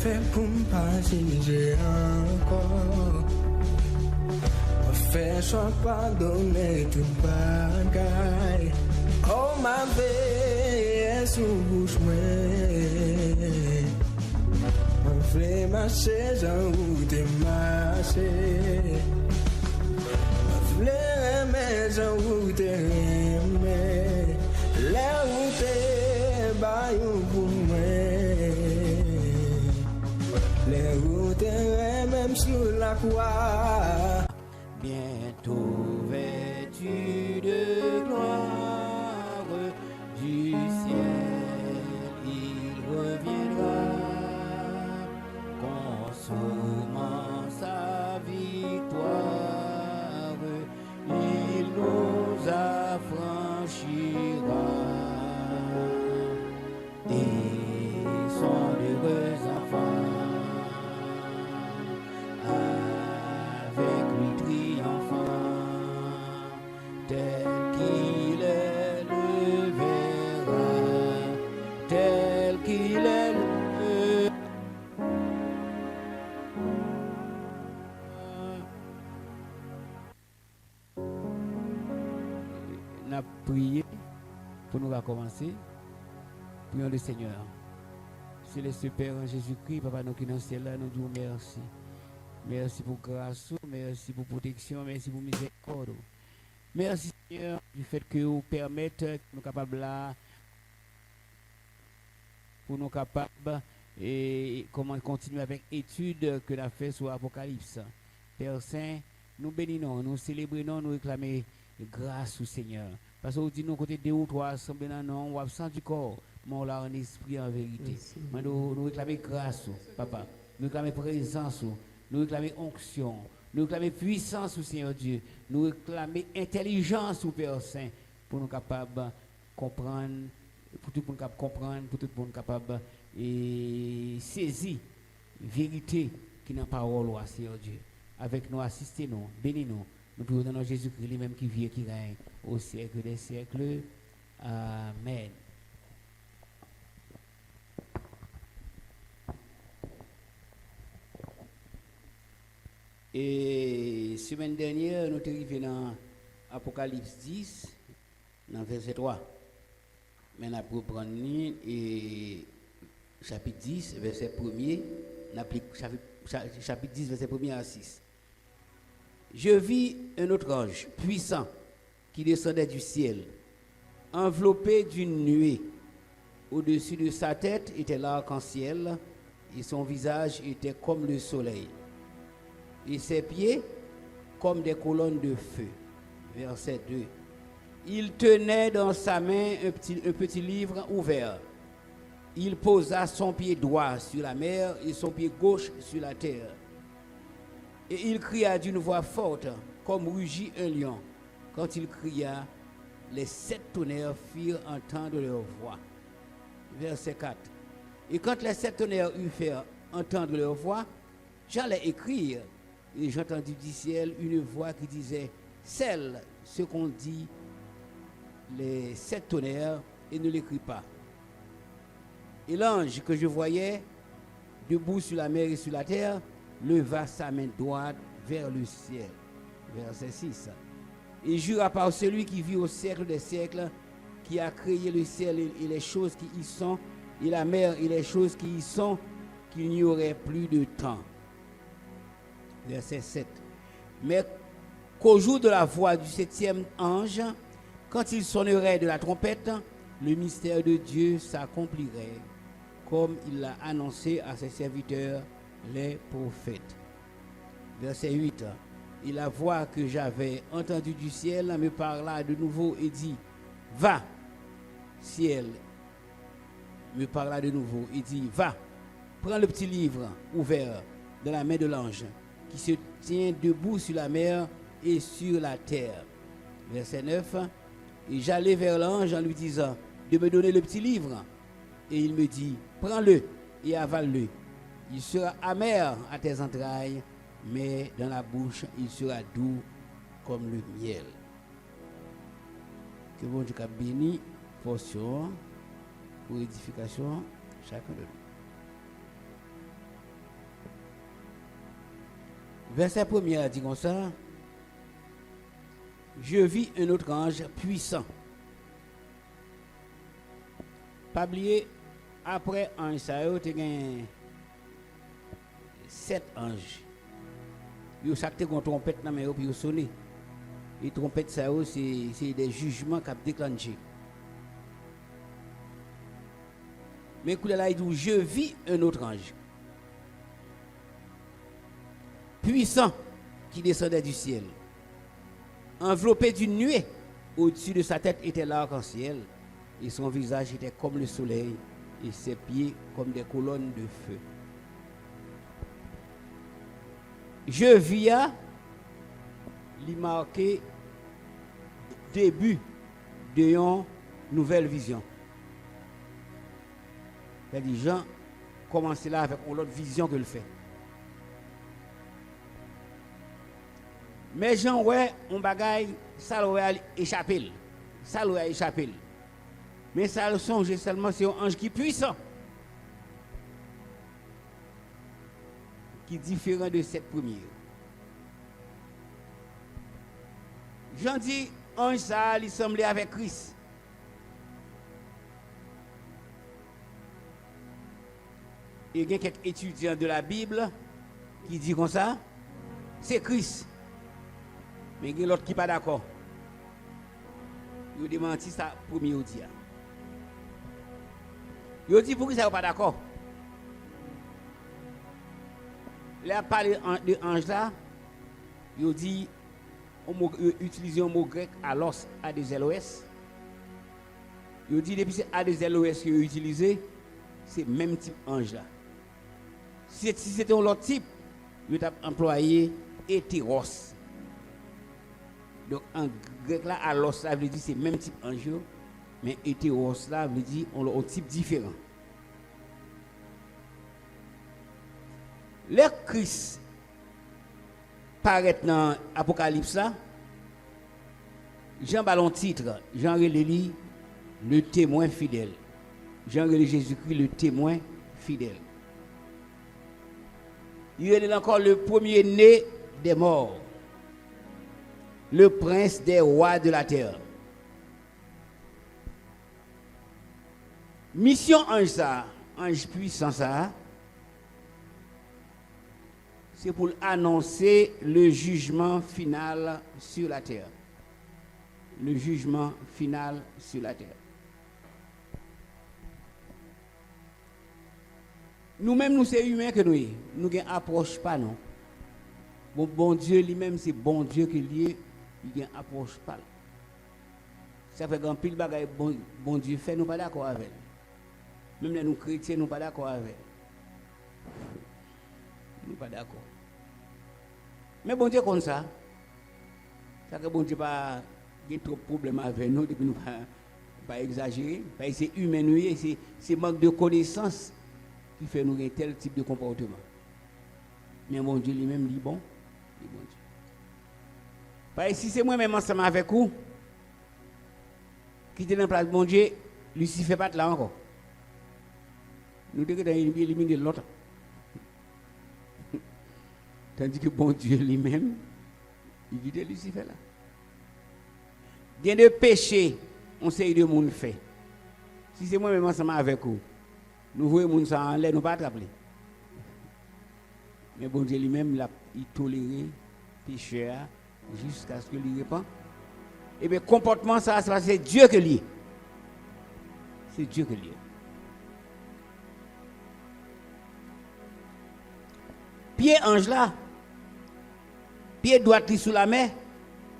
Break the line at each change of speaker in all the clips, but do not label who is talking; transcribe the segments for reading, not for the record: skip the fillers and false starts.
fait pour me passer j'ai encore. Fais choix pardonner tout bagaille. Oh ma vie sous bouche moi. On fait marcher j'en route marcher. On fait mais j'en route mais la route baillou pour moi. Les routes même sur la croix.
Bientôt vêtu de gloire du ciel, il reviendra, consommant sa victoire, il nous affranchira et son heureux enfant. Avec lui triomphant, tel qu'il est le verra, tel qu'il est le. On a prié pour nous commencer. Prions le Seigneur. C'est le Super en Jésus-Christ, Papa, nous qui dans le ciel là, nous disons merci. Merci pour grâce, merci pour protection, merci pour miséricorde. Merci Seigneur du fait que vous permettez que nous capables là, pour nous capables et comment continuer avec l'étude que nous avons fait sur l'Apocalypse. Père Saint, nous bénissons, nous célébrons, nous réclamons grâce au Seigneur. Parce que vous dites nous côté 2 ou 3 assemblés dans nous, absent du corps, mais on l'a en esprit en vérité. Nous réclamons grâce, Papa. Nous réclamons présence. Nous réclamons onction, nous réclamons puissance au Seigneur Dieu, nous réclamons intelligence au Père Saint pour nous capables de comprendre, pour tout le monde capable comprendre, pour tout le monde capable de saisir la vérité qui est dans la parole au Seigneur Dieu. Avec nous, assistez-nous, bénis-nous. Nous prions dans Jésus-Christ lui-même qui vit et qui règne au siècle des siècles. Amen. Et semaine dernière, nous sommes arrivés dans Apocalypse 10, dans verset 3. Maintenant, pour prendre et chapitre 10, verset 1er, chapitre 10, verset 1er à 6. Je vis un autre ange puissant qui descendait du ciel, enveloppé d'une nuée. Au-dessus de sa tête était l'arc-en-ciel et son visage était comme le soleil. Et ses pieds comme des colonnes de feu. Verset 2. Il tenait dans sa main un petit livre ouvert. Il posa son pied droit sur la mer et son pied gauche sur la terre. Et il cria d'une voix forte, comme rugit un lion. Quand il cria, les 7 tonnerres firent entendre leur voix. Verset 4. Et quand les 7 tonnerres eurent fait entendre leur voix, j'allais écrire. Et j'entendis du ciel une voix qui disait, scelle ce qu'on dit les 7 tonnerres et ne l'écris pas. Et l'ange que je voyais debout sur la mer et sur la terre leva sa main droite vers le ciel. Verset 6. Et jura par celui qui vit au siècle des siècles, qui a créé le ciel et les choses qui y sont, et la mer et les choses qui y sont, qu'il n'y aurait plus de temps. Verset 7. Mais qu'au jour de la voix du 7e ange, quand il sonnerait de la trompette, le mystère de Dieu s'accomplirait, comme il l'a annoncé à ses serviteurs, les prophètes. Verset 8. Et la voix que j'avais entendue du ciel me parla de nouveau et dit, va, ciel, me parla de nouveau et dit, va, prends le petit livre ouvert dans la main de l'ange, qui se tient debout sur la mer et sur la terre. Verset 9. Et j'allai vers l'ange en lui disant de me donner le petit livre. Et il me dit, prends-le et avale-le. Il sera amer à tes entrailles, mais dans la bouche, il sera doux comme le miel. Que bon Dieu bénisse, portion pour édification chacun de nous. Verset 1er dit comme ça. Je vis un autre ange puissant. Pas oublier, après ange ça, il y a 7 anges. Ils ont chaque une trompette dans main puis ils sonné. Et trompette ça c'est des jugements qui ont déclenché. Mais là il dit je vis un autre ange puissant qui descendait du ciel, enveloppé d'une nuée. Au-dessus de sa tête était l'arc-en-ciel et son visage était comme le soleil et ses pieds comme des colonnes de feu. Je vis lui marqué début d'une nouvelle vision. C'est-à-dire Jean commence là avec une autre vision que le fait. Mais Jean ouais on bagaille ça l'a échappé. Ça l'a échappé. Mais ça le songe seulement c'est un ange qui est puissant. Qui est différent de cette première. Jean dit ange ça il semblait avec Christ. Et il y a quelques étudiants de la Bible qui disent comme ça, c'est Christ. Mais il y a l'autre qui n'est pas d'accord. Il a démenti ça premier au dia. Il a dit pourquoi ça n'est pas d'accord. Il a parlé de ange là, il a dit, utiliser un mot grec alos, A-D-L-O-S. Il a dit depuis c'est A-D-L-O-S qu'il a utilisé, c'est le même type ange là. Si c'était un autre type, il a employé hétéros. Donc en grec là, alos ça veut dire c'est le même type ange, mais hétéros là veut dire on a un type différent. Le Christ paraît dans l'Apocalypse là, Jean ballon titre, Jean relit le témoin fidèle. Jean relit Jésus-Christ le témoin fidèle. Il est encore le premier-né des morts, le prince des rois de la terre. Mission ange ça, ange puissant ça, c'est pour annoncer le jugement final sur la terre. Le jugement final sur la terre. Nous-mêmes, nous sommes humains que nous n'avons approche pas, non. Bon Dieu lui-même, c'est bon Dieu qui est, il n'a approche pas. Ça fait grand pile bagaille bon Dieu fait, nous pas d'accord avec. Même les nous chrétiens, nous pas d'accord avec. Nous pas d'accord. Mais bon Dieu comme ça. Ça que bon Dieu pas trop de problèmes avec nous depuis nous pas exagérer, parce que c'est humain, c'est manque de connaissance qui fait nous un tel type de comportement. Mais bon Dieu lui-même dit bon, dit bon Dieu. Parce que si c'est moi-même ensemble avec vous, qui était dans la place de bon Dieu, Lucifer pas là encore. Nous devons éliminer l'autre. Tandis que bon Dieu lui-même, il dit de Lucifer là. Il y a des péchés, on sait de monde fait. Si c'est moi-même ensemble avec vous, nous voyons les gens en l'air, nous ne pas attraper. Mais bon Dieu lui-même, il tolère péché jusqu'à ce que lui répand. Et bien, comportement, ça, c'est Dieu que lui. C'est Dieu que lui. Pied ange là, pied droit sous la main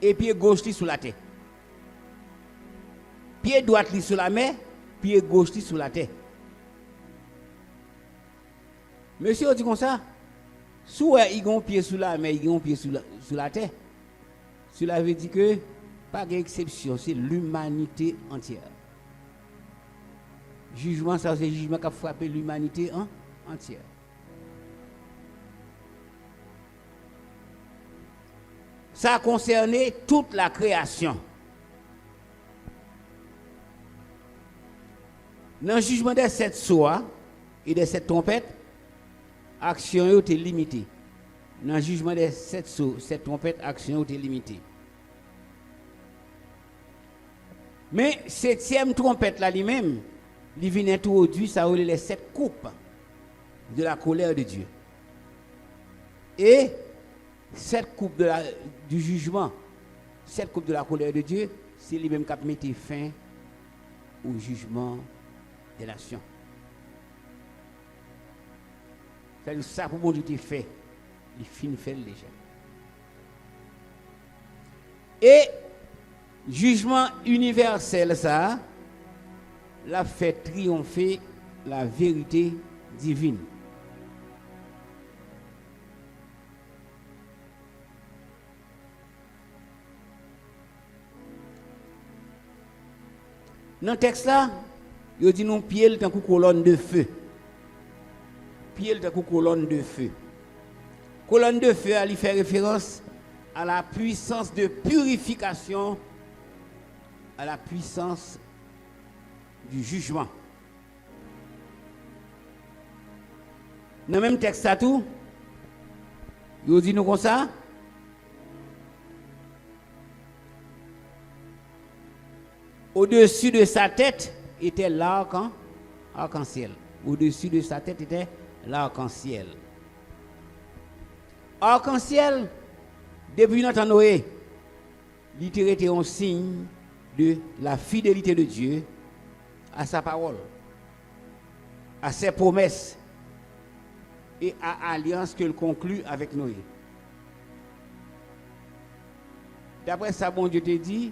et pied gauche sous la terre. Pied droit sous la main, pied gauche sous la terre. Monsieur, on dit comme ça. Soit il a un pied sous la main, il a un pied sous la terre. Cela veut dire que, pas d'exception, c'est l'humanité entière. Jugement, ça c'est le jugement qui a frappé l'humanité entière. Ça a concerné toute la création. Dans le jugement des 7 soirs et des 7 trompettes, l'action était limitée. dans le jugement des 7 sceaux, cette trompette action est limitée. Mais septième trompette là lui-même, il vient introduire ça les 7 coupes de la colère de Dieu. Et cette coupe du jugement, cette coupe de la colère de Dieu, c'est lui-même qui a mis fin au jugement des nations. C'est-à-dire ça pour bon Dieu te fait, il finit fait déjà. Et jugement universel ça, l'a fait triompher la vérité divine. Dans le texte là, il dit nous pied tant que colonne de feu. Pied tant que colonne de feu. Colonne de feu, elle fait référence à la puissance de purification, à la puissance du jugement. Dans le même texte à tout, il dit nous comme ça. Au-dessus de sa tête était l'arc-en-ciel. Au-dessus de sa tête était l'arc-en-ciel. Arc-en-ciel, depuis notre Noé, il était un signe de la fidélité de Dieu à sa parole, à ses promesses et à l'alliance qu'il conclut avec Noé. D'après ça, bon Dieu te dit,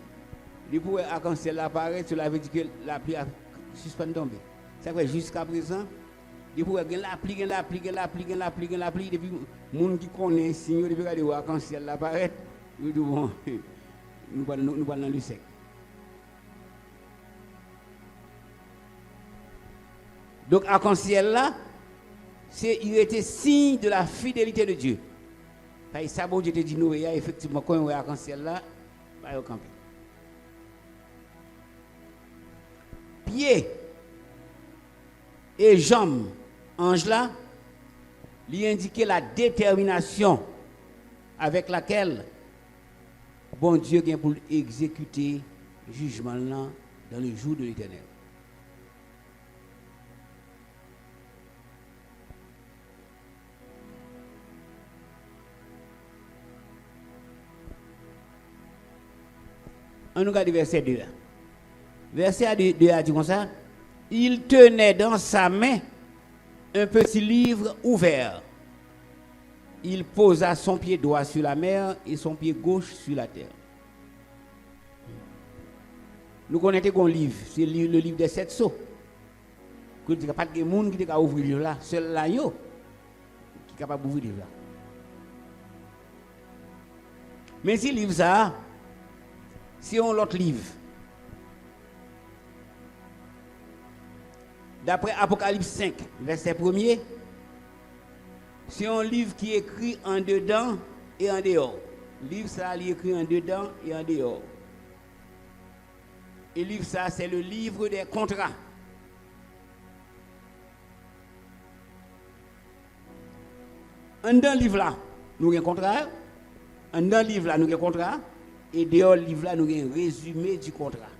depuis l'arc-en-ciel apparaît, cela veut dire que la pluie a suspendu tomber. C'est vrai, jusqu'à présent, depuis la pluie, depuis les gens qui connaissent, signe, depuis que l'arc-en-ciel apparaît, nous devons nous parlons dans le sec. Donc, arc-en-ciel là, il était signe de la fidélité de Dieu. Ça, bon Dieu te dit, nous, effectivement, quand on voit arc-en-ciel là, il va au camper. Pieds et jambes, ange là, lui indiquait la détermination avec laquelle bon Dieu vient pour exécuter le jugement là dans le jour de l'Éternel. On regarde le verset 2. Verset 2 a dit comme ça. Il tenait dans sa main un petit livre ouvert. Il posa son pied droit sur la mer et son pied gauche sur la terre. Nous connaissons un livre, c'est le livre des 7 sceaux. Il n'y a pas de monde qui peut ouvrir le livre là. Seul là, qui est capable d'ouvrir le livre là. Mais si le livre ça, c'est un autre livre. D'après Apocalypse 5, verset 1er, c'est un livre qui est écrit en dedans et en dehors. Le livre ça, il est écrit en dedans et en dehors. Et le livre ça, c'est le livre des contrats. En dans le livre là, nous avons un contrat. En dans le livre là, nous avons un contrat. Et dehors le livre là, nous avons un résumé du contrat.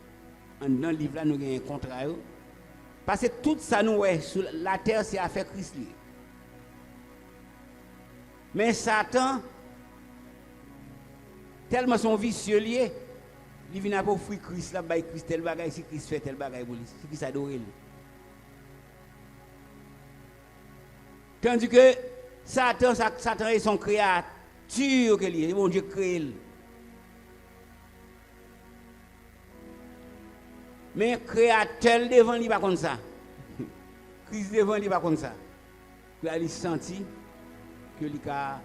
En dans le livre là, nous avons un contrat. Parce que tout ça, nous, sur la terre, c'est affaire Christ. Mais Satan, tellement son vicieux lié, il vient pour offrir Christ, là, bah, Christ, tel bagaille, si Christ fait tel bagaille pour lui, si Christ adore lui. Tandis que Satan est son créateur, que lui, mon Dieu crée. Mais créateur devant lui pas comme ça. Christ devant lui pas comme ça. Il a senti que lui a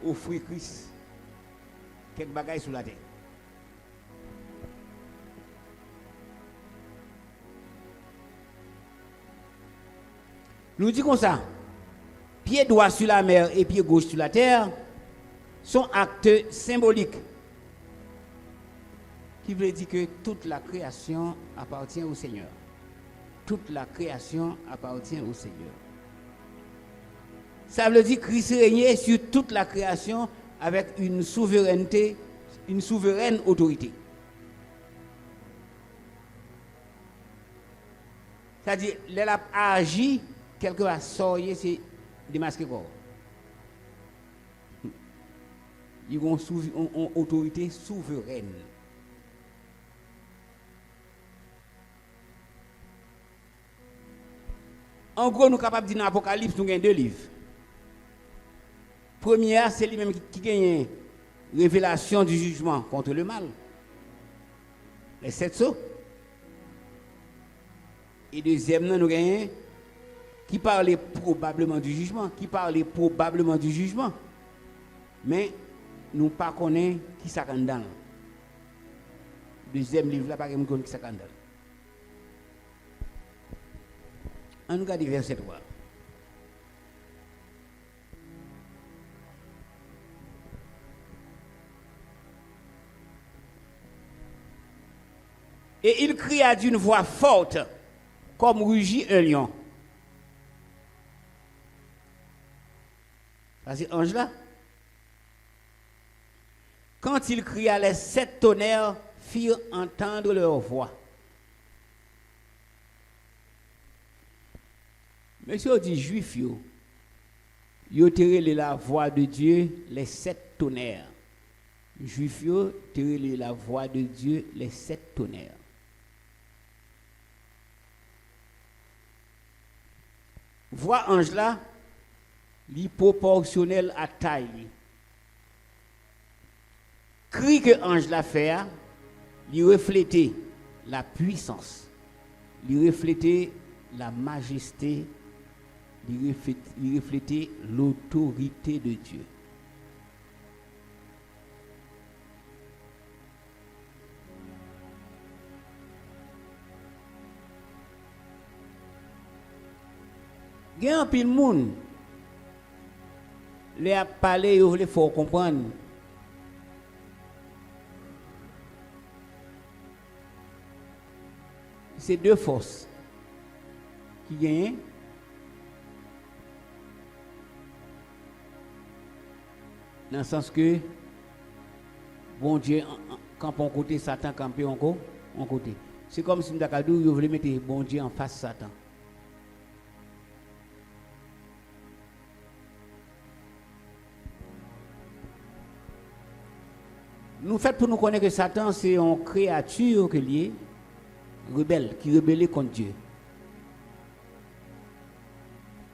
offert Christ quelques bagages sur la terre. Nous disons comme ça. Pied droit sur la mer et pied gauche sur la terre sont actes symboliques. Qui veut dire que toute la création appartient au Seigneur. Toute la création appartient au Seigneur. Ça veut dire que Christ régnait sur toute la création avec une souveraineté, une souveraine autorité. C'est-à-dire, elle a agi, quelqu'un a sorti, c'est démasqué quoi. Ils ont une autorité souveraine. En gros, nous sommes capables de dire dans l'Apocalypse, nous avons deux livres. Premier, c'est lui-même qui gagne révélation du jugement contre le mal. Les 7 sceaux. Et deuxième, nous avons qui parlait probablement du jugement. Mais nous ne connaissons pas qui ça dans. Deuxième livre, là, pas qui ça dans. On nous regarde verset 3. Et il cria d'une voix forte, comme rugit un lion. Ça c'est ange là. Quand il cria, les 7 tonnerres firent entendre leur voix. Monsieur dit juif yo terré la voix de Dieu les 7 tonnerres. Juif yo terré la voix de Dieu les 7 tonnerres. Voix ange là, li proportionnel à taille. Cri que ange la fait, li reflétait la puissance, li reflétait la majesté, li reflétait l'autorité de Dieu. Il y a un pile de monde. Les a parlé, il faut comprendre. C'est deux forces qui gagnent. Dans le sens que, bon Dieu, quand on côté Satan, camper encore, on côté. C'est comme si nous voulait mettre bon Dieu en face de Satan. Nous faisons pour nous connaître que Satan, c'est une créature qui est rebelle, qui rebelle contre Dieu.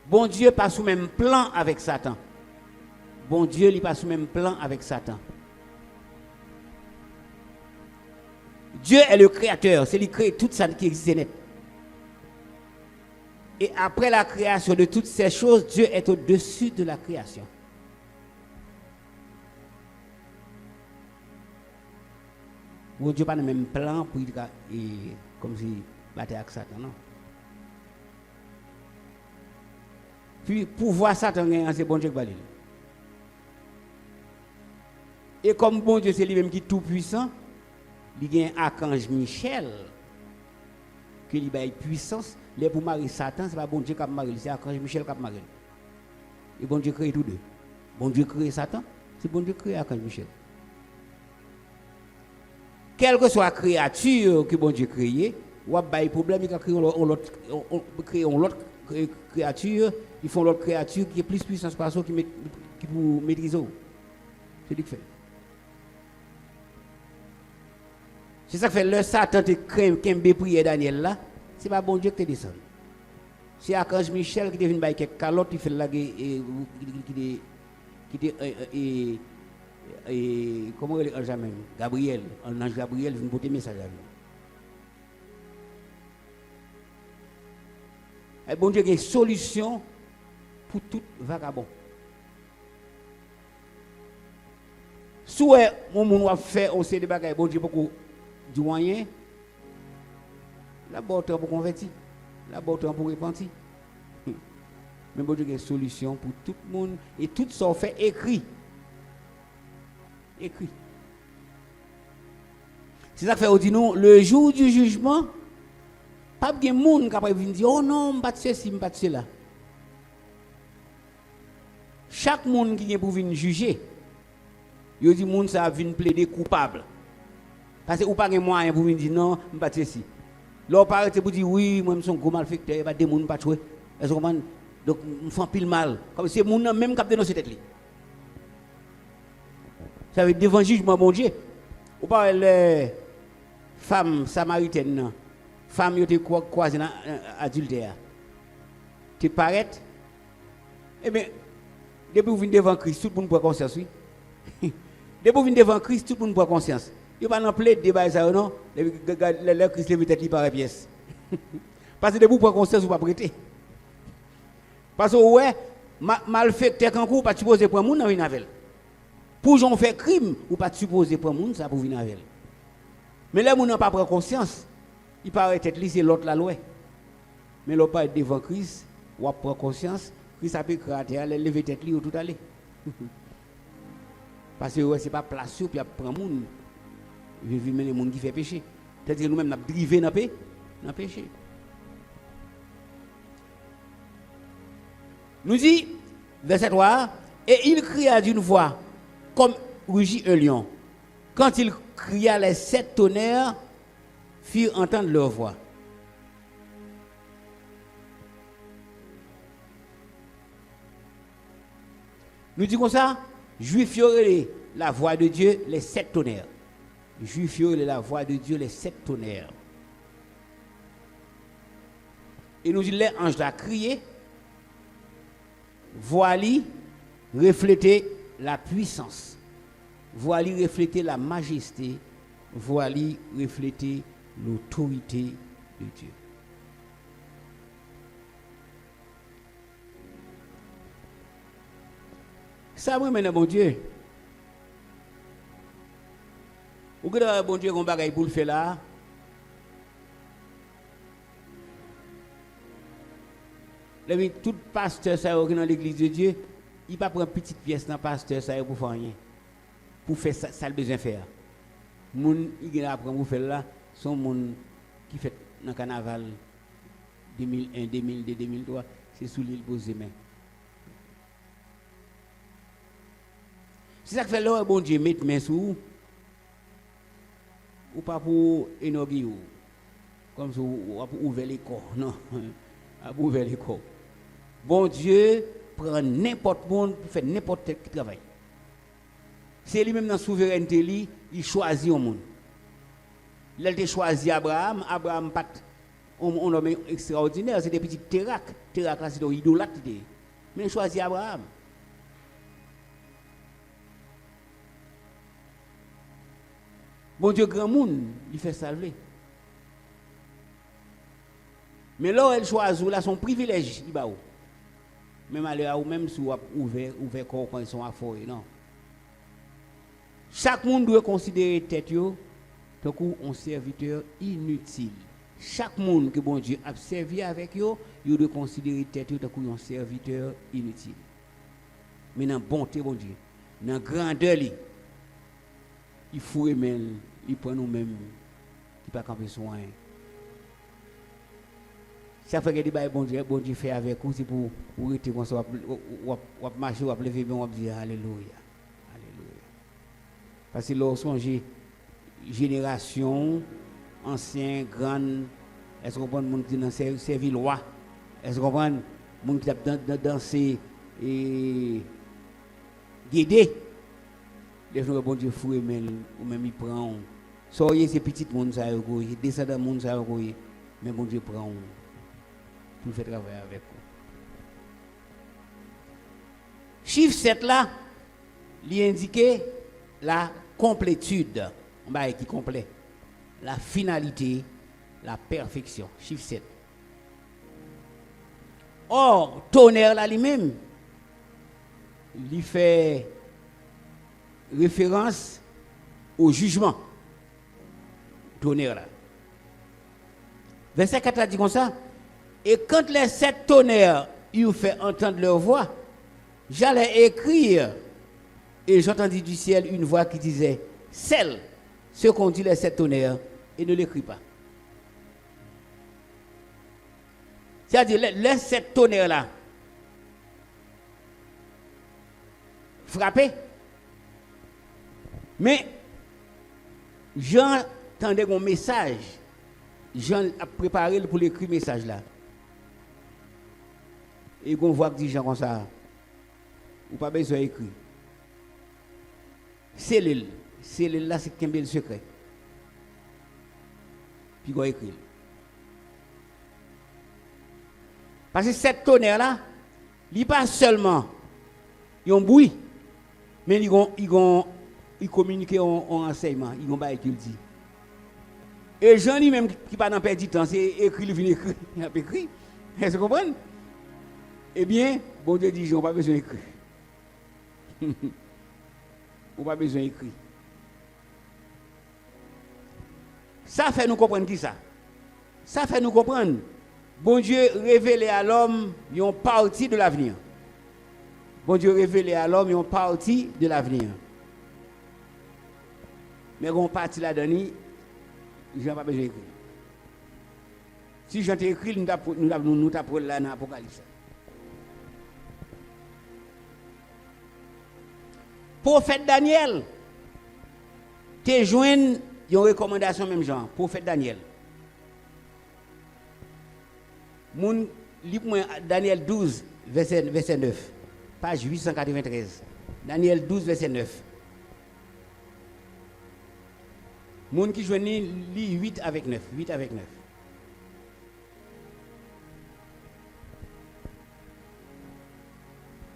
Bon Dieu pas sous même plan avec Satan. Bon Dieu n'est pas sous même plan avec Satan. Dieu est le créateur, c'est lui qui crée tout ça qui existe net. Et après la création de toutes ces choses, Dieu est au-dessus de la création. Bon Dieu pas le même plan pour comme si battre avec Satan, non. Puis pour voir Satan, c'est bon Dieu qui va lui. Et comme bon Dieu c'est lui-même qui est tout puissant, il y a un archange Michel qui lui a puissance. Les pour marier Satan, ce n'est pas bon Dieu qui a marié, c'est archange Michel qui a marié. Et bon Dieu crée tous deux. Bon Dieu crée Satan, c'est bon Dieu crée archange Michel. Quelle que soit la créature que bon Dieu crée, ou a des problèmes, il crée une autre créature, ils font l'autre créature qui est plus puissante que qui pour maîtriser. C'est ce qu'il fait. C'est ça que fait le Satan te craint qu'un prier Daniel là, c'est pas bon Dieu qui te descend. C'est Archange Michel qui devient bailler quelques calottes, il fait la et comment il est jamais Gabriel, un ange Gabriel vient porter message à lui. Et bon Dieu a une solution pour tout vagabond. Soit mon monde va faire aussi des bagages bon Dieu beaucoup du moyen. La bonne pour convertir, la bonne pour repentir. Mais bon Dieu a une solution pour tout le monde et tout ça fait écrit. Écrit. C'est ça que fait on dit nous le jour du jugement, pas de monde capable de dire oh non, pas de ceci, pas de cela. chaque monde qui vient pour venir juger, il dit monde ça vient plaider coupable. Parce que ou pas de moyen pour venir dire non, je ne pas ici. Là paraît pour dire oui, moi je suis un gros malfaiteur, pas des monde pas jouer. Est-ce que man donc me font pile mal comme si monde même cap dénoncer tête li. Ça veut dire devant jugement bon Dieu. Ou pas les femmes samaritaines, femmes qui ont croisé dans adultère. Tu paraît eh bien depuis vous venez devant Christ, tout le monde prend conscience, oui. Depuis vous venez devant Christ, tout le monde prend conscience. Il n'y a pas de débat, ça, non? Le Christ lève tête par pièce. Parce que depuis vous prenez conscience, vous ne pas prêter. Parce que, ouais, malfaiteur, quand vous ne pas supposé prendre monde dans une avec. Pour gens faire crime, vous ne pas supposé prendre monde ça pour venir avec. Mais là, vous n'avez pas pris conscience. Il paraît être c'est l'autre la loi. Mais l'autre pas devant Christ, vous prend conscience. Christ a pu créer, elle lever tête li ou tout aller. Parce que ouais, c'est pas place puis prendre monde. Je vis les gens qui font péché. C'est-à-dire que nous-mêmes, nous avons drivé dans le péché. Nous dit, verset 3, et il cria d'une voix comme rugit un lion. Quand il cria, les 7 tonnerres firent entendre leur voix. Nous disons ça, Juifs y la voix de Dieu, les 7 tonnerres. Juifs y la voix de Dieu, les 7 tonnerres. Et nous dit, les anges a crié, voili refléter la puissance, voili refléter la majesté, voili refléter l'autorité de Dieu. Ça me mène à bon Dieu. Ou que bon Dieu qu'on bagaille pour le faire là. Tout pasteur ça dans l'église de Dieu, il pas prendre petite pièce dans pasteur ça pour faire rien. Pour faire ça le besoin faire. Moun il apprend pour faire là, sont moun qui fait dans carnaval 2001, 2002, 2003, c'est sous l'île posé main. C'est ça que fait là bon Dieu mettre main sous ou pas pour inaugurer comme ça ou pour ouvrir les corps non pour ouvrir les corps. Bon Dieu prend n'importe monde pour faire n'importe quel travail. C'est lui-même dans la souveraineté, il choisit un monde. Il a choisi Abraham, Abraham pas un homme extraordinaire, c'est des petits terracs là c'est des idolâtres. Mais il choisit Abraham. Bon Dieu grand monde, il fait salver. Mais là elle choisit là son privilège, il va où. Même aller ou même si ouvert corps quand ils sont à fort non. Chaque monde doit considérer tête yo tant un serviteur inutile. Chaque monde que bon Dieu a servi avec yo, il doit considérer tête yo tant un serviteur inutile. Mais dans bonté bon Dieu, dans grandeur li, il faut aimer, il prend nous-mêmes, il pas camper soin. Chaque fois que dit bon Dieu fait avec vous, c'est pour rester comme ça, ou marcher, ou lever bien, ou dire alléluia. Alléluia. Parce que lorsqu'on dit génération, ancien, grande, est-ce qu'on prend le monde qui dans servir loi? Est-ce qu'on prend le monde qui a dansé et guidé? Les gens bon Dieu fou ou même il prend. Soyez ces petits monde ça y descendant monde ça y mais bon Dieu prend. Pour faire travailler avec vous. Chiffre 7 là, il indique la complétude, qui complet, la finalité, la perfection. Chiffre 7. Or, tonnerre là lui-même, il fait référence au jugement. Tonnerre là. Verset 4 a dit comme ça. Et quand les 7 tonnerres eurent fait entendre leur voix, j'allais écrire. Et j'entendis du ciel une voix qui disait, scelle ce qu'ont dit les 7 tonnerres et ne l'écris pas. C'est-à-dire, les 7 tonnerres là, frappé. Mais Jean tendait un message. Jean a préparé pour l'écrire message là. Et qu'on voit que dit Jean comme ça. Ou pas besoin d'écrire. C'est là, c'est qu'un bel secret. Puis qu'on écrit. Parce que cette tonnerre là, il n'est pas seulement un bruit, mais il communique en enseignement, il y a qu'il dit. Et Jean lui-même qui pas dans perdre du temps, c'est écrit, il vient écrire, il a écrit. Est-ce que vous comprenez? Eh bien, bon Dieu dit, on n'a pas besoin d'écrire. On n'a pas besoin d'écrire. Ça fait nous comprendre qui ça? Ça fait nous comprendre. Bon Dieu révélé à l'homme une partie de l'avenir. Bon Dieu révélé à l'homme une partie de l'avenir. Mais on partie là-dedans, je n'ai pas besoin d'écrire. Si j'en ai écrit, nous t'apprends là dans l'Apocalypse. Prophète Daniel, tu joint une recommandation même genre. Prophète Daniel. Mon livre Daniel 12, verset 9. Page 893. Daniel 12, verset 9. Moun qui joignent lit 8 avec 9. 8 avec 9.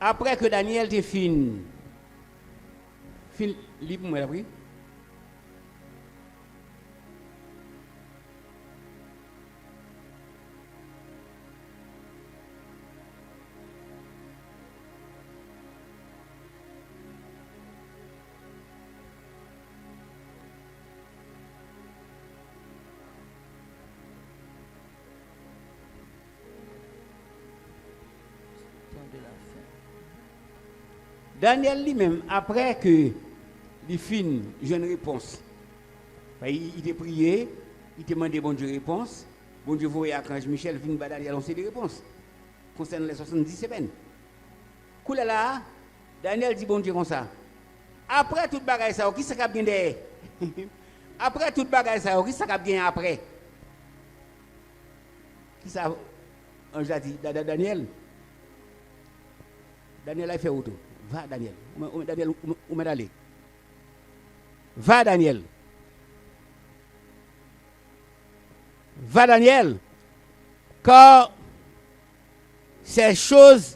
Après que Daniel te fin lit pour moi l'appris. Daniel lui-même, après que il finit, j'ai une réponse. Il t'a prié, il t'a demandé bon Dieu réponse. Bon Dieu voyait Archange Michel, vient à Daniel, on sait des réponses. Concernant les 70 semaines. Là, Daniel dit bon Dieu comme ça. Après toute bagaille ça, qui ça a bien derrière? Après toute bagaille ça, qui ça a bien après? Qui ça ange a dit Daniel? Daniel a fait auto. Va Daniel. Daniel, où m'est allé? Va Daniel. Va Daniel. Car ces choses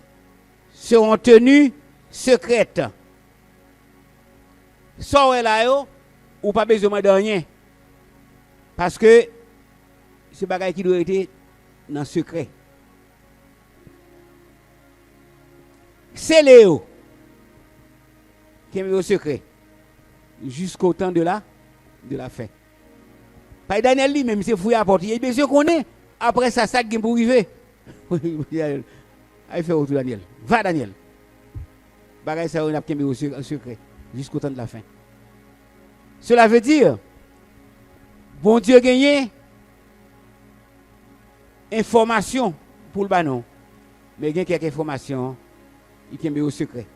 seront tenues secrètes. Sortez là, ou pas besoin de rien. Parce que ce bagage qui doit être dans le secret. C'est Léo qui est au secret jusqu'au temps de la fin. Par Daniel lui-même, c'est fouillé à porter. Il bien sûr qu'on est. Après ça, ça qui est pour arriver. Il fait autour Daniel. Va Daniel. Bagay ça, on a bien au secret jusqu'au temps de la fin. Cela veut dire, bon Dieu gagné information pour le banon. Mais il y a quelques informations, il est au secret.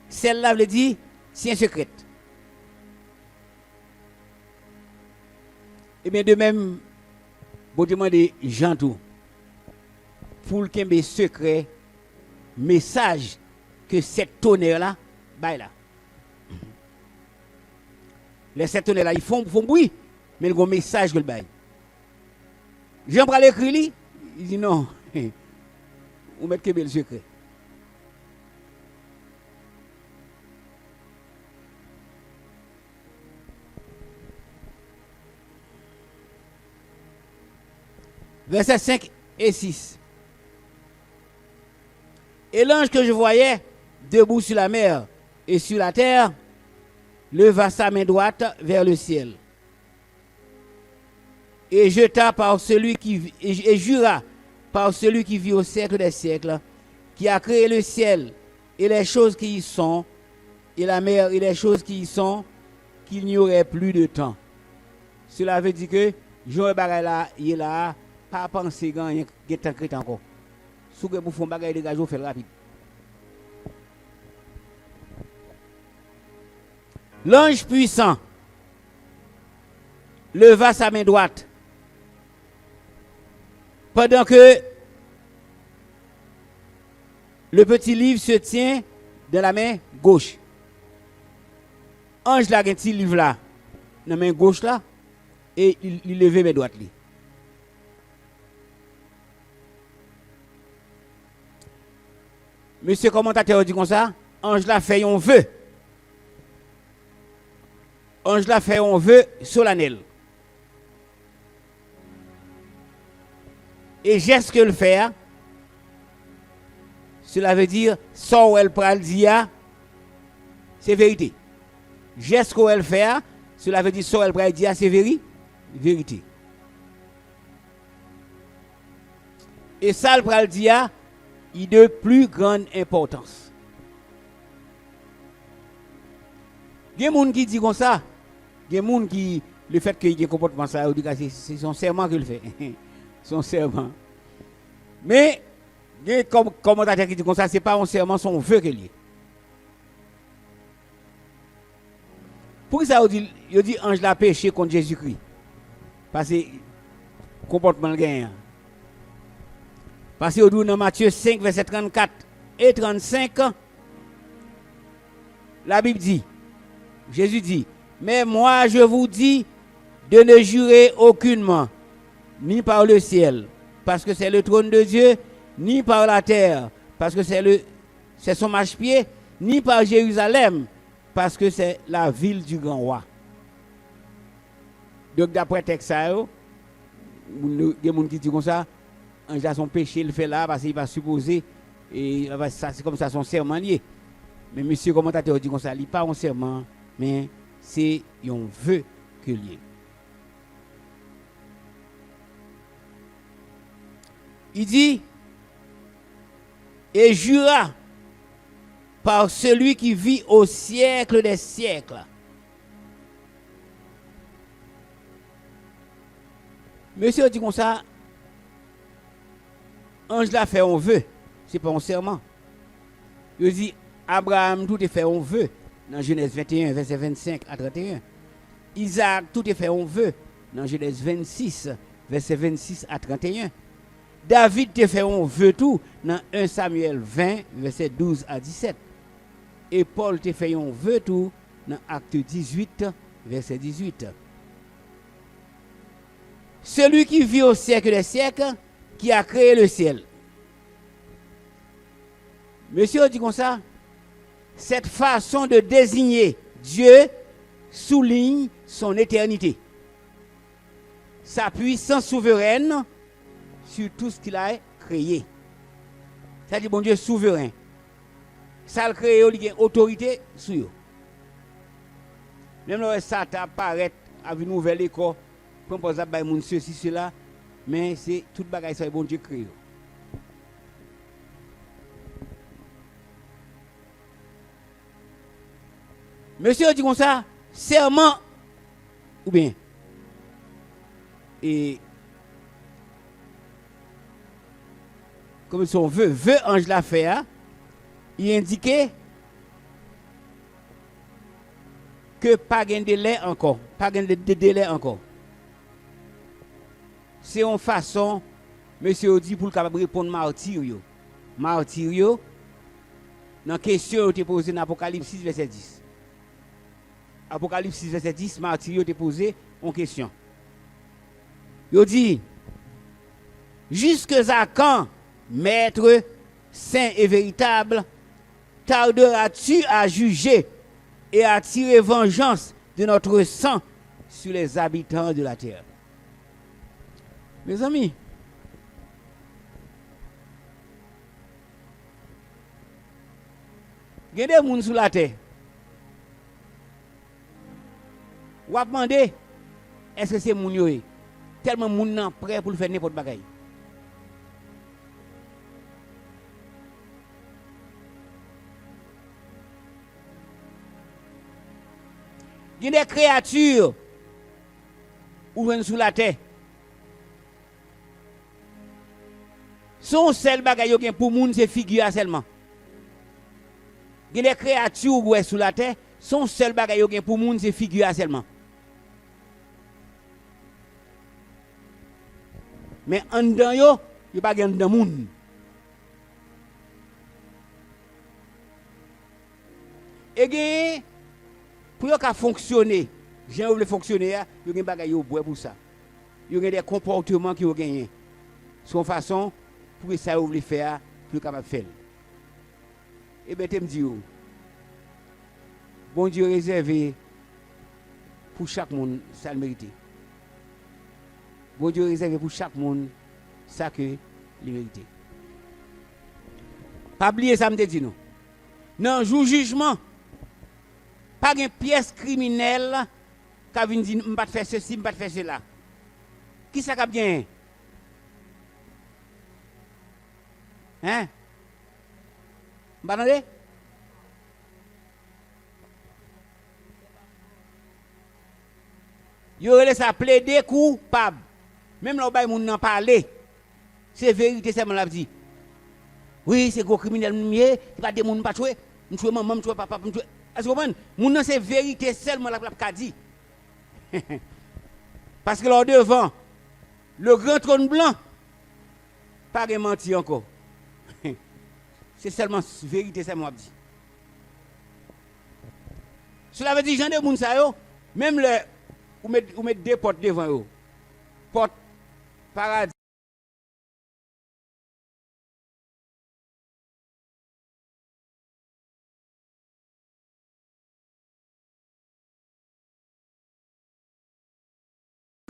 Celle-là veut dire, c'est un secret. Et bien de même, bon Dieu demande Jean tout, pour qu'il y ait un secret, message que cette tonnerre-là, bah là. Les sept tonnerres-là, ils font bruit, mais ils ont un message que le bail. Jean prend l'écrit, il dit non, on met que le secret. Versets 5 et 6. Et l'ange que je voyais debout sur la mer et sur la terre leva sa main droite vers le ciel et jeta par celui qui et jura par celui qui vit au siècle des siècles, qui a créé le ciel et les choses qui y sont, et la mer et les choses qui y sont, qu'il n'y aurait plus de temps. Cela veut dire que Jean Bagay là, il est là, pas penser gagner temps crête encore. Sou que pour faire bagay de gajo fait rapide. L'ange puissant leva sa main droite pendant que le petit livre se tient dans la main gauche. Ange là, un petit livre là, dans la main gauche là, et il levait main droite. Monsieur commentateur dit comme ça, ange là fait un vœu. Ange là fait un vœu solennel. Et geste que le fait, cela veut dire, ça où elle pral dire, c'est vérité. Geste qu'elle fait, cela veut dire, ça où elle pral dire, c'est vérité. Et ça, elle pral dire, il de plus grande importance. Il y a des gens qui disent comme ça. Il y a des gens qui, le fait qu'il y ait un comportement ça, c'est son serment qu'il fait. Son serment. Mais, il y a des commentateurs qui disent comme ça, ce n'est pas un serment, son vœu qu'il y ait. Pour ça, il dit ange la péché contre Jésus-Christ. Parce que comportement le gagne. Parce que dans Matthieu 5, verset 34 et 35, la Bible dit, Jésus dit, mais moi je vous dis de ne jurer aucunement, ni par le ciel, parce que c'est le trône de Dieu, ni par la terre, parce que c'est son marchepied, ni par Jérusalem, parce que c'est la ville du grand roi. Donc d'après texte ça, il y a des gens qui disent comme ça, ange a son péché, il le fait là, parce qu'il va supposer, et ça, c'est comme ça son serment lié. Mais monsieur commentateur dit comme ça, il n'est pas un serment, mais c'est un vœu que lié. Il dit, et jura par celui qui vit au siècle des siècles. Monsieur dit comme ça, ange l'a fait un vœu, c'est pas un serment. Il dit, Abraham tout est fait un vœu, dans Genèse 21, verset 25 à 31. Isaac tout est fait un vœu, dans Genèse 26, verset 26 à 31. David te fait un vœu tout, dans 1 Samuel 20, verset 12 à 17. Et Paul te fait un vœu tout, dans Acte 18, verset 18. Celui qui vit au siècle des siècles, qui a créé le ciel. Monsieur dit comme ça, cette façon de désigner Dieu souligne son éternité, sa puissance souveraine sur tout ce qu'il a créé. Ça dit bon Dieu souverain. Ça le créé, il a autorité sur eux. Même lorsque ça apparaît avec une nouvelle école, propose à bailler moun ceci cela, mais c'est toute bagaille ça bon Dieu créé. Monsieur dit comme ça, serment ou bien et comme son vœu ange l'a fait, il indiquait que pas de délai encore, pas de délai encore. C'est une façon, monsieur dit pour capable répondre martyr. Martyr, dans la question qui est posée dans Apocalypse 6, verset 10. Apocalypse 6, verset 10, martyr te posé une question. Il dit, jusque à quand, maître saint et véritable, tarderas-tu à juger et à tirer vengeance de notre sang sur les habitants de la terre? Mes amis, il y a des gens sur la terre. Ou a demandé, est-ce que c'est moun yo? Tellement moun nan prêt pour faire n'importe quoi. Il y a des créatures ou sous la terre Son seul bagage yo gen pour moun c'est figure seulement. Gen les créatures ouais sous la terre, son seul bagage yo gen pour moun c'est figure seulement. Mais en dedans yo pas gen dans moun. Et gen pour yo ka fonctionner, gens veulent fonctionner, yo gen bagay yo bois pour ça. Yo gen des comportements qui yo gagné. Son façon pour que ça veut faire pour capable faire. Et ben t'aime dire bon Dieu réservé pour chaque monde ça le mérite. Bon Dieu réservé pour chaque monde ça que il mérite. Pas oublier ça me dit non. Non, jour jugement pas une pièce criminelle qui vient dire m'pas faire ceci, m'pas faire cela. Qui ça qui a bien? Hein? M'entendez? Yo relè ça plaider coupable. Même là bay moun nan parler. C'est vérité c'est mon l'a dit. Oui, c'est gros criminel mieux, il pas de moun pas tuer, m'tuer maman, m'tuer papa, m'tuer. Est-ce que vous comprenez? Moun nan c'est vérité seulement la dit. Parce que là devant le grand trône blanc pas de menti encore. C'est seulement vérité c'est moi dit. Cela veut dire gens de moun sa yo, même le ou mettre deux portes devant eux. Porte paradis.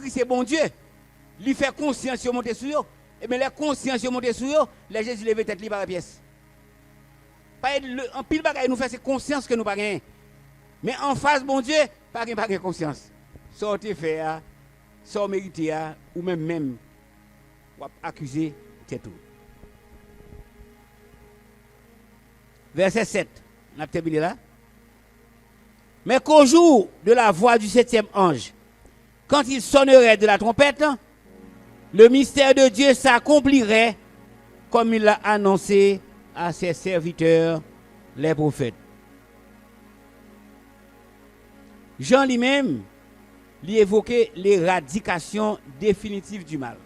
C'est bon Dieu. Lui fait conscience de monter sur eux. Et bien, les conscience de monter sur eux, les Jésus levé tête par la pièce. En pile bagaille nous fait c'est conscience que nous pas gagner. Mais en face bon Dieu, pas de conscience. Sortez faire, sans mériter ou même ou accuser tête tout. Verset 7. On a terminé là. Mais qu'au jour de la voix du 7e ange, quand il sonnerait de la trompette, le mystère de Dieu s'accomplirait comme il l'a annoncé à ses serviteurs, les prophètes. Jean lui-même lui évoquait l'éradication définitive du mal.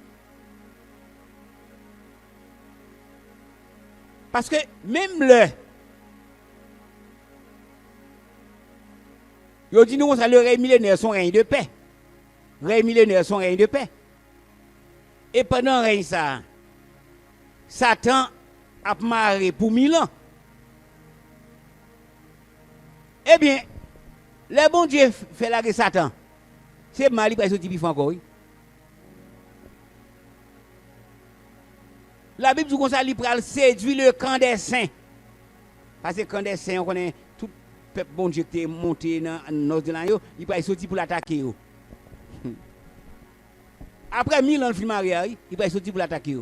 Parce que même il dit nous que le règne millénaire son règne de paix. Règne millénaire son règne de paix. Et pendant règne ça, Satan a marré pour 1000 ans. Eh bien, le bon Dieu fait la Satan. C'est mal, il va sortir plus encore. Oui. La Bible dit qu'on ça, il pral séduire le camp des saints. Parce que le camp des saints, on connaît tout le peuple bon Dieu qui est monté dans nos de l'année, il va sortir pour l'attaquer. Après 1000 ans de film arrière, il va sortir pour l'attaquer.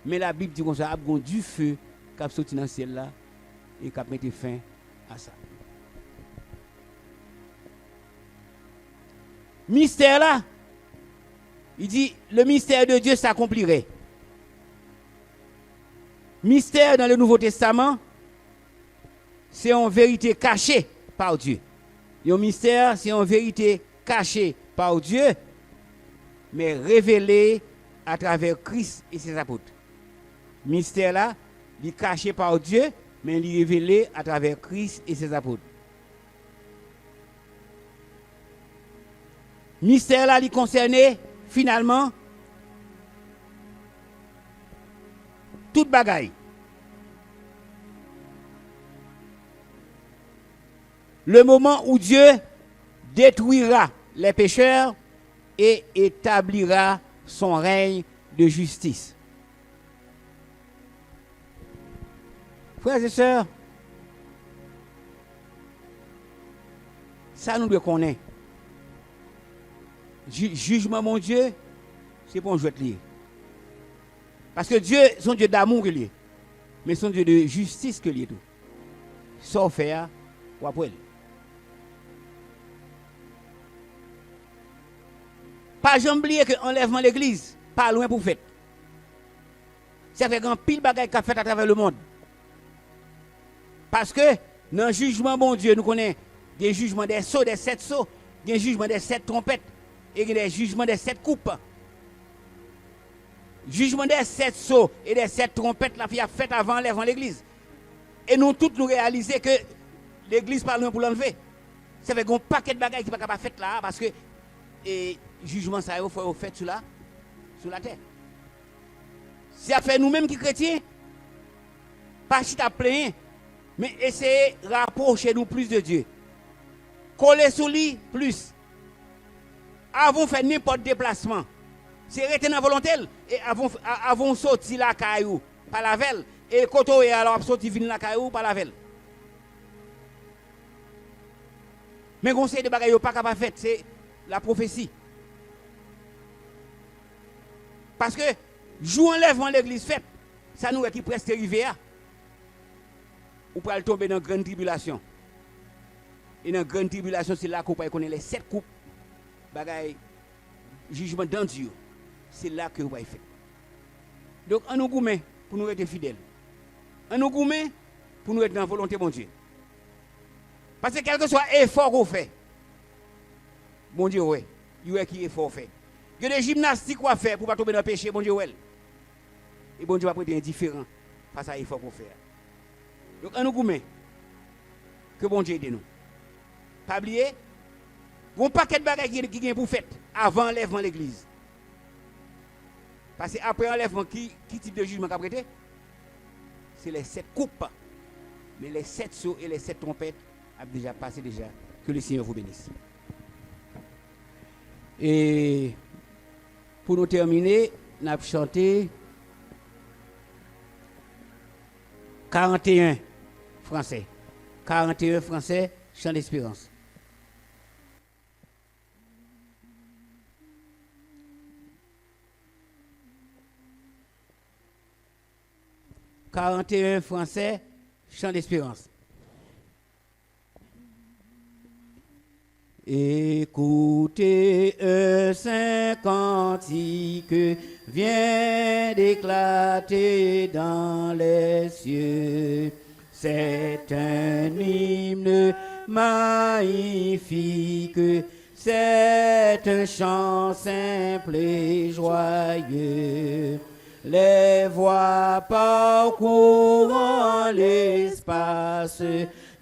Mais la Bible dit qu'on ça, il y a du feu qui a sorti dans le ciel là et qui a mis fin à ça. Mystère là, il dit le mystère de Dieu s'accomplirait. Mystère dans le Nouveau Testament, c'est une vérité cachée par Dieu. Un mystère, c'est une vérité cachée par Dieu, mais révélée à travers Christ et ses apôtres. Mystère là, il est caché par Dieu, mais il est révélé à travers Christ et ses apôtres. Mystère là, il concernait finalement toute bagaille. Le moment où Dieu détruira les pécheurs et établira son règne de justice. Frères et sœurs, ça nous le connaît. Jugement, mon Dieu, c'est bon, je vais te lire. Parce que Dieu, son Dieu d'amour qu'il est, mais son Dieu de justice qu'il est tout. Sans faire, ou après. Pas jamais oublier que l'enlèvement de l'église, pas loin pour faire. Ça fait grand pile bagaille qu'a fait à travers le monde. Parce que dans le jugement, bon Dieu, nous connaissons des jugements des sceaux, des 7 sceaux, des jugements des 7 trompettes et des jugements des 7 coupes. Jugement des 7 sceaux et des 7 trompettes, la fille a fait avant l'église. Et nous tous nous réalisons que l'église parle pour l'enlever. Ça fait un paquet de bagailles qui ne sont pas faites là parce que le jugement, ça il faut faire sur la terre. Ça fait nous-mêmes qui chrétiens, pas si tu plein, mais essayer de rapprocher nous plus de Dieu. Coller sur lui plus. Avant de faire n'importe déplacement. C'est rester dans la volonté. Et avant de sortir la caillou par la velle. Et quand on est alors sorti venir la caillou par la velle. Mais conseil de bagaille pas capable faire, c'est la prophétie. Parce que jour enlèvement l'église faite, ça nous est qui presque arrivé à. Ou pour tomber dans une grande tribulation. Et dans une grande tribulation, c'est là qu'on peut connaître les 7 coupes. Bagaille, jugement dans Dieu. C'est là que vous pouvez faire. Donc, on nous gourmet pour nous être fidèles. On nous gourmet pour nous être dans la volonté de Dieu. Parce que quel que soit l'effort qu'on fait, bon Dieu, ouais, il y a qui effort fait. Il y a des gymnastiques qu'on fait pour ne pas tomber dans le péché, bon Dieu, ouais. Et bon Dieu va être indifférent face à l'effort qu'on fait. Donc, on nous gourmet que bon Dieu aide nous. Pas oublier, il y a un paquet de bagages qui sont pour faire avant l'enlèvement de l'église. Parce que après l'enlèvement, qui type de jugement qu'a prêté? C'est les 7 coupes. Mais les 7 sceaux et les 7 trompettes ont déjà passé déjà. Que le Seigneur vous bénisse. Et pour nous terminer, nous avons chanté 41 français. 41 français, chant d'espérance. « 41 français, chant d'espérance. Écoutez un saint cantique vient d'éclater dans les cieux. C'est un hymne magnifique, c'est un chant simple et joyeux. Les voix parcourant l'espace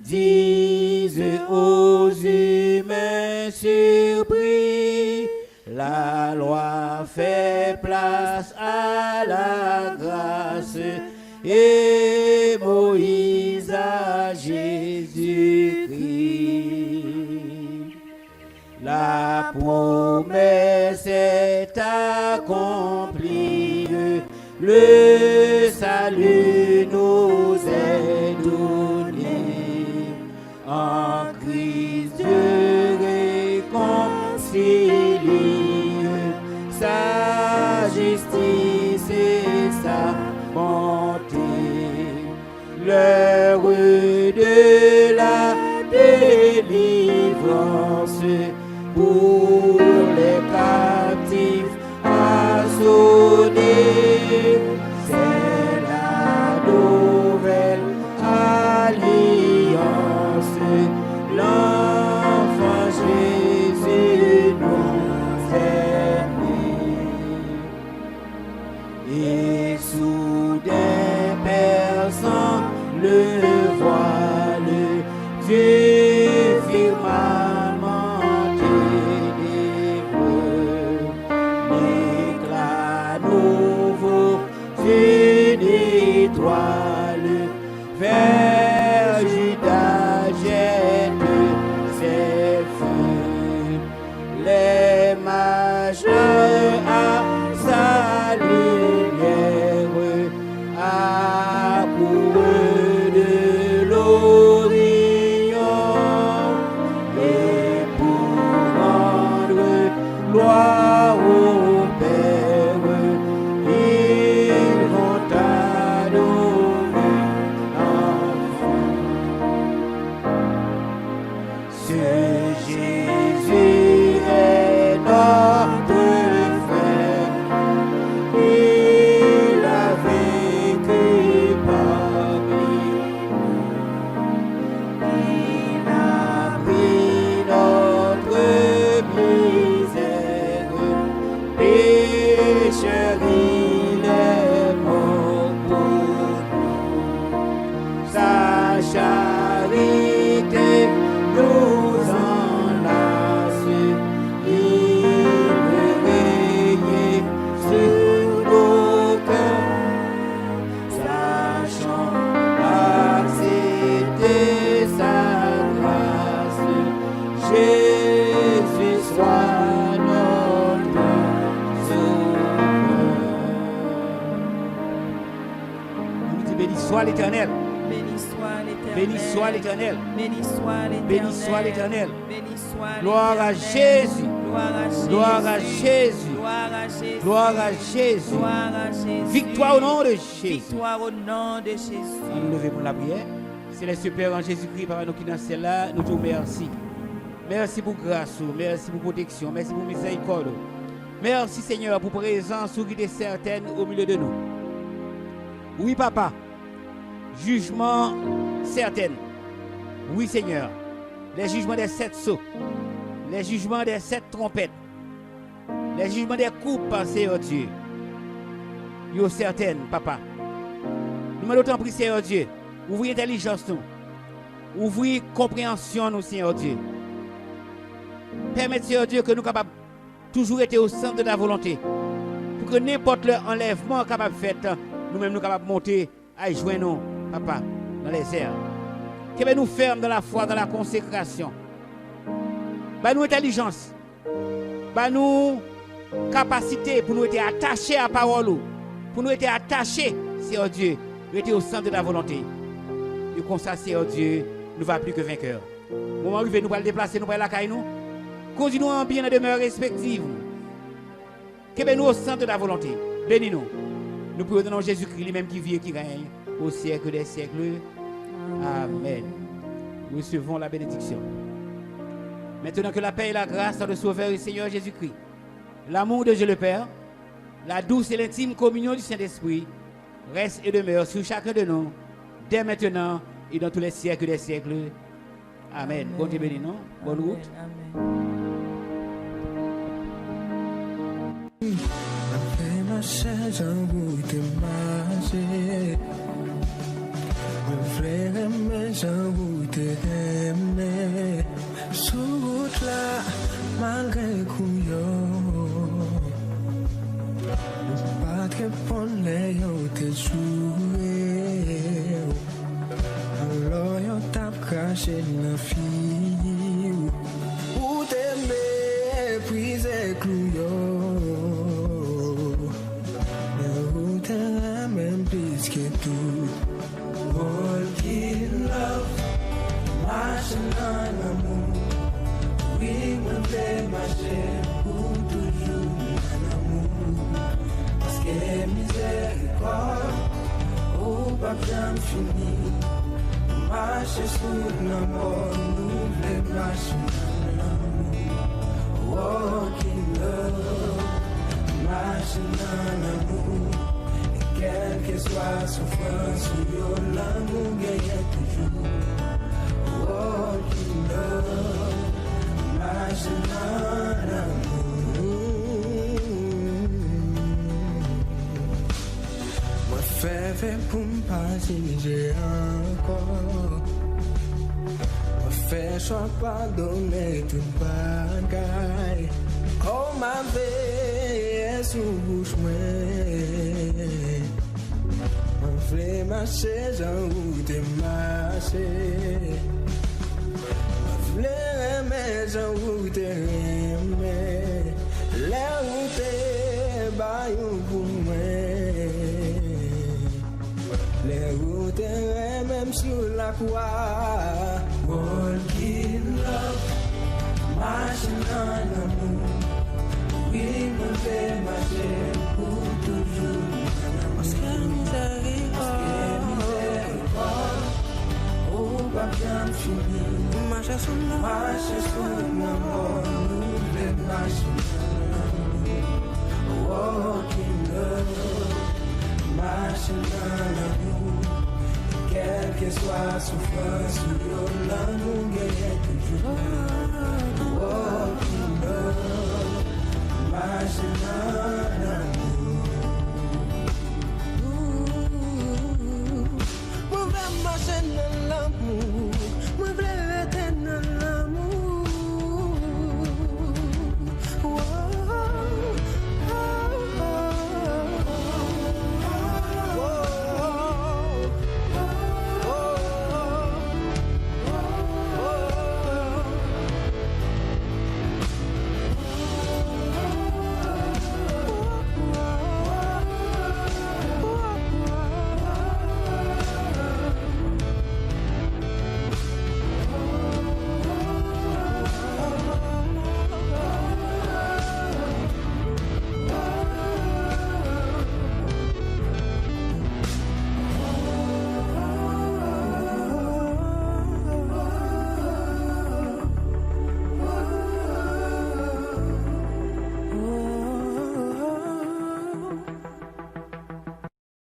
disent aux humains surpris, la loi fait place à la grâce et Moïse à Jésus-Christ. La promesse est accomplie, le salut nous est donné. En Christ Dieu réconcilie, sa justice et sa bonté. L'heure de la délivrance pour les captifs a sonné. C'est la nouvelle alliance, l'enfant Jésus nous aime. Et soudain perçant le voile du firmament ténébreux, l'éclat nouveau d'une étoile vers Judas jette ses feux. Les mages à sa lumière accourent de l'Orient, et pour rendre gloire au Père, ils vont adorer l'enfant. dit béni soit l'Éternel.
Béni soit l'Éternel.
Béni soit l'Éternel.
Béni soit l'Éternel.
Béni soit l'Éternel.
Béni soit
Gloire à
l'Éternel.
Jésus.
Gloire à Jésus.
Gloire à Jésus.
Gloire à Jésus.
Gloire à Jésus.
Gloire à Jésus.
Victoire au nom de Jésus.
Victoire au nom de Jésus.
On nous lever pour la prière. Céleste Père en Jésus-Christ, Papa, nous qui dans celle-là, nous te remercions. Merci pour grâce, merci pour protection, merci pour miséricorde. Merci Seigneur pour présence qui est certaine au milieu de nous. Oui Papa, jugement certain. Oui Seigneur, les jugements des 7 sceaux, les jugements des 7 trompettes, les jugements des coupes, Seigneur Dieu. Yo certaine Papa. Nous demandons autant prier Seigneur Dieu. Ouvrez intelligence nous. Ouvrez compréhension nous Seigneur Dieu. Permettez, Seigneur Dieu, que nous capables toujours être au centre de la volonté. Pour que n'importe le enlèvement capable fait, nous-mêmes nous capables de monter à joindre nous, Papa, dans les airs. Que nous fermes dans la foi, dans la consécration. Bah nous intelligence. Bah nous capacité pour nous être attachés à la parole. Pour nous être attachés, Seigneur Dieu, nous être au centre de la volonté. Et comme ça, Seigneur Dieu, nous va plus que vainqueurs. Au moment où nous allons déplacer, nous allons la caille nous. Conduis-nous en bien de demeure respective. Que nous au centre de la volonté. Bénis-nous. Nous prions dans le nom de Jésus-Christ, lui-même qui vit et qui règne au siècle des siècles. Amen. Nous recevons la bénédiction. Maintenant que la paix et la grâce de Sauveur et Seigneur Jésus-Christ, l'amour de Dieu le Père, la douce et l'intime communion du Saint-Esprit reste et demeure sur chacun de nous, dès maintenant et dans tous les siècles des siècles. Amen. Bon Dieu béni, non? Bonne route.
Amen.
Où t'aimer, puis éclou. Même plus que tout. Walking love, marching en amour. Oui, mon frère, marcher pour toujours en amour. Parce que miséricorde, au pape j'en fini. Marcher sous l'amour, nous voulons marcher en amour. Walking love, marching en amour. Quelle que soit la souffrance, l'amour gagne toujours. Walking love, marching en amour. Moi, fais pour me passer, j'ai encore. Moi, fais choix pardonner toute bagaille. Oh, ma vie est sous bouche, Vle marcher jan ou te marcher. Vle remer jan ou te remer. Le ou te bayou pou mwen. Le ou te remem sur la croix. Walking love, marching en amour. Oui, mon fait marcher pour toujours. Parce que bien fini. Marche sur l'amour, nous voulons marcher. Walking love, marching dans l'amour. Quelle que soit la souffrance, l'amour gagne toujours. Walking love, marching dans l'amour.